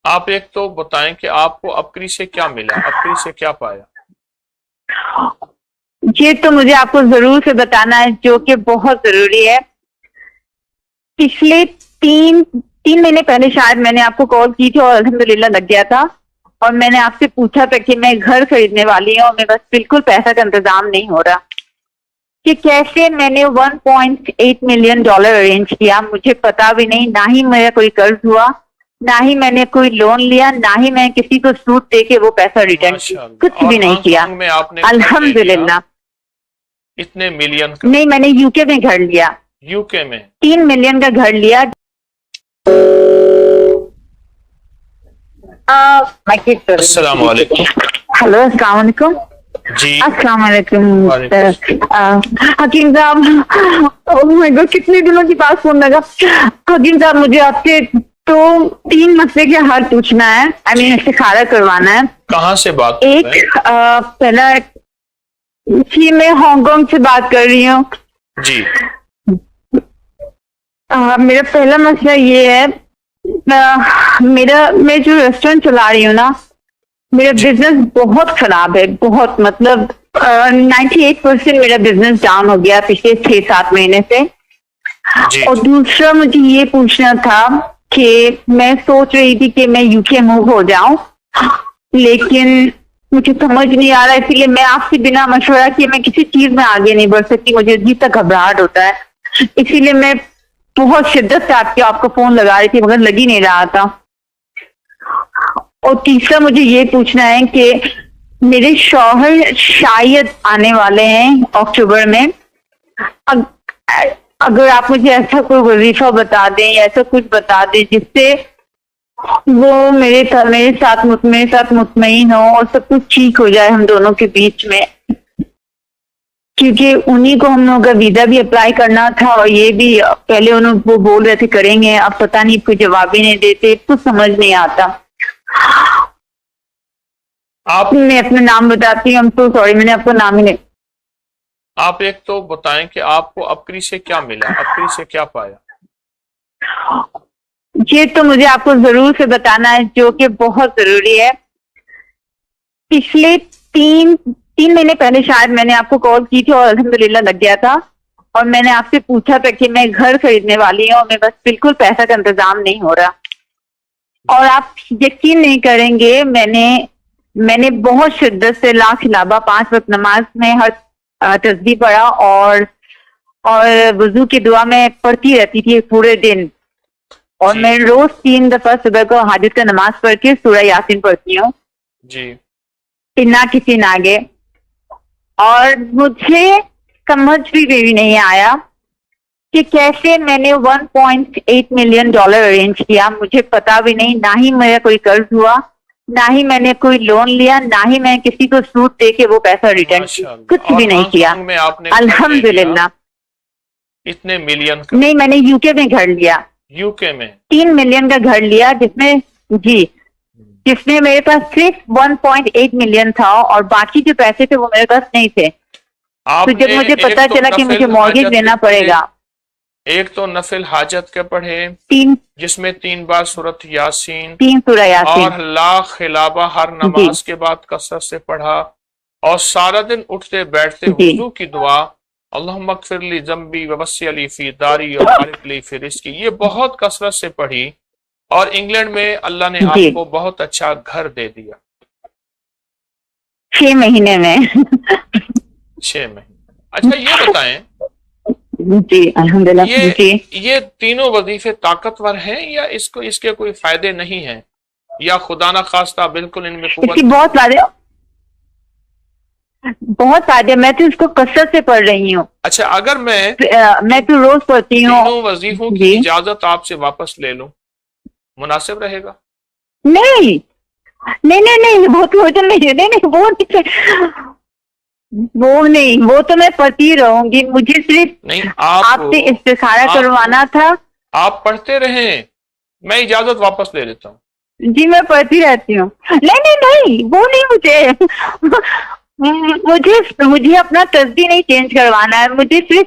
آپ ایک تو بتائیں کہ آپ کو اپکری سے کیا ملا، اپکری سے کیا پایا؟ یہ تو مجھے آپ کو ضرور سے بتانا ہے جو کہ بہت ضروری ہے۔ پچھلے تین مہینے پہلے شاید میں نے آپ کو کال کی تھی اور الحمدللہ لگ گیا تھا، اور میں نے آپ سے پوچھا تھا کہ میں گھر خریدنے والی ہوں اور میرے پاس بالکل پیسہ کا انتظام نہیں ہو رہا کہ کیسے میں نے $1.8 ملین ارینج کیا، مجھے پتا بھی نہیں، نہ ہی میرا کوئی قرض ہوا، نہ ہی میں نے کوئی لون لیا، نہ ہی میں کسی کو سود دے کے وہ پیسہ ریٹرن کی، ماشاء اللہ۔ کچھ اور بھی نہیں ہانگ کیا کانگ میں آپ نے گھر لے لیا الحمدللہ۔ اتنے ملین کا؟ نہیں، میں نے یو کے میں گھر لیا، یو کے میں 3 ملین کا گھر لیا۔ السلام علیکم۔ ہلو، السلام علیکم۔ جی السلام علیکم وعلیکم۔ حکیم صاحب، کتنے دنوں کے بعد فون لگا۔ حکیم صاحب، مجھے آپ سے تو 3 مسئلے کے حل پوچھنا ہے، استخارہ کروانا ہے۔ کہاں سے بات؟ ایک پہلا جی، میں ہانگ کانگ سے بات کر رہی ہوں۔ جی میرا پہلا مسئلہ یہ ہے، میں جو ریسٹورینٹ چلا رہی ہوں نا، میرا بزنس بہت خراب ہے، بہت، مطلب 98% میرا بزنس ڈاؤن ہو گیا پچھلے 6-7 مہینے سے۔ جی اور دوسرا مجھے یہ پوچھنا تھا کہ میں سوچ رہی تھی کہ میں یو کے موو ہو جاؤں، لیکن مجھے سمجھ نہیں آ رہا، اسی لیے میں آپ سے بنا مشورہ کیے میں کسی چیز میں آگے نہیں بڑھ سکتی، مجھے عجیب تک گھبراہٹ ہوتا ہے، اسی لیے میں بہت شدت سے آپ کو فون لگا رہی تھی مگر لگ ہی نہیں رہا تھا۔ اور تیسرا مجھے یہ پوچھنا ہے کہ میرے شوہر شاید آنے والے ہیں اکتوبر میں، اگر آپ مجھے ایسا کوئی وظیفہ بتا دیں یا ایسا کچھ بتا دیں جس سے وہ میرے ساتھ مطمئن ہو اور سب کچھ ٹھیک ہو جائے ہم دونوں کے بیچ میں، کیونکہ انہی کو ہم لوگوں کا ویزا بھی اپلائی کرنا تھا، اور یہ بھی پہلے وہ بول رہے تھے کریں گے، اب پتہ نہیں کوئی جواب ہی نہیں دیتے، کچھ سمجھ نہیں آتا۔ آپ میں اپنا نام بتاتی ہوں، تو سوری میں نے آپ کو نام ہی نہیں۔ آپ ایک تو بتائیں کہ آپ کو اپکری سے کیا ملا، اپکری سے کیا پایا؟ یہ تو مجھے آپ کو ضرور سے بتانا ہے جو کہ بہت ضروری ہے۔ پچھلے تین مہینے پہلے شاید میں نے آپ کو کال کی تھی اور الحمدللہ لگ گیا تھا، اور میں نے آپ سے پوچھا تھا کہ میں گھر خریدنے والی ہوں اور میرے پاس بالکل پیسہ کا انتظام نہیں ہو رہا، اور آپ یقین نہیں کریں گے، میں نے بہت شدت سے لا خلابہ 5 وقت نماز میں ہر تسبیح پڑھا اور وضو کی دعا میں پڑھتی رہتی تھی پورے دن، اور میں روز 3 دفعہ صبح کو حاجت کا نماز پڑھ کے سورہ یاسین پڑھتی ہوں جی نہ کسی ناگے، اور مجھے سمجھ بھی نہیں آیا کہ کیسے میں نے $1.8 ملین ارینج کیا، مجھے پتا بھی نہیں، نہ ہی میرا کوئی قرض ہوا، نہ ہی میں نے کوئی لون لیا، نہ ہی میں کسی کو سود دے کے وہ پیسہ ریٹرن کی، ماشاء اللہ۔ کچھ اور بھی نہیں ہانگ کیا کانگ میں آپ نے گھر لے لیا الحمدللہ۔ اتنے ملین کا؟ نہیں، میں نے یو کے میں گھر لیا، یو کے میں 3 ملین کا گھر لیا، جس میں میرے پاس صرف 1.8 ملین تھا اور باقی جو پیسے تھے وہ میرے پاس نہیں تھے، تو جب مجھے پتا چلا کہ مجھے مارگیج لینا پڑے گا۔ ایک تو نفل حاجت کے پڑھے 3 جس میں 3 بار سورۃ یاسین، سورہ یاسین، اور لا خلابہ ہر نماز کے بعد کثرت سے پڑھا، اور سارا دن اٹھتے بیٹھتے وضو کی دعا، اللہم اغفر لی ذنبی ووسع لی فی داری وبارک لی فی رزقی، یہ بہت کثرت سے پڑھی، اور انگلینڈ میں اللہ نے آپ کو بہت اچھا گھر دے دیا 6 مہینے میں 6 مہینے۔ اچھا یہ بتائیں، جی الحمدللہ، یہ تینوں وظیفے طاقتور ہیں یا اس کے کوئی فائدے نہیں ہیں، یا خدا نہ خواستہ بالکل ان میں قوت؟ بہت فائدے، میں تو اس کو کثرت سے پڑھ رہی ہوں۔ اچھا اگر میں تو روز پڑھتی ہوں۔ تینوں وظیفوں کی اجازت آپ سے واپس لے لوں، مناسب رہے گا؟ نہیں، وہ تو میں پڑھتی رہوں گی، مجھے صرف آپ سے استخارہ کروانا تھا۔ آپ پڑھتے رہیں، میں اجازت واپس لے لیتا ہوں۔ جی میں پڑھتی رہتی ہوں۔ نہیں وہ نہیں، مجھے اپنا تصدیق نہیں چینج کروانا ہے، مجھے صرف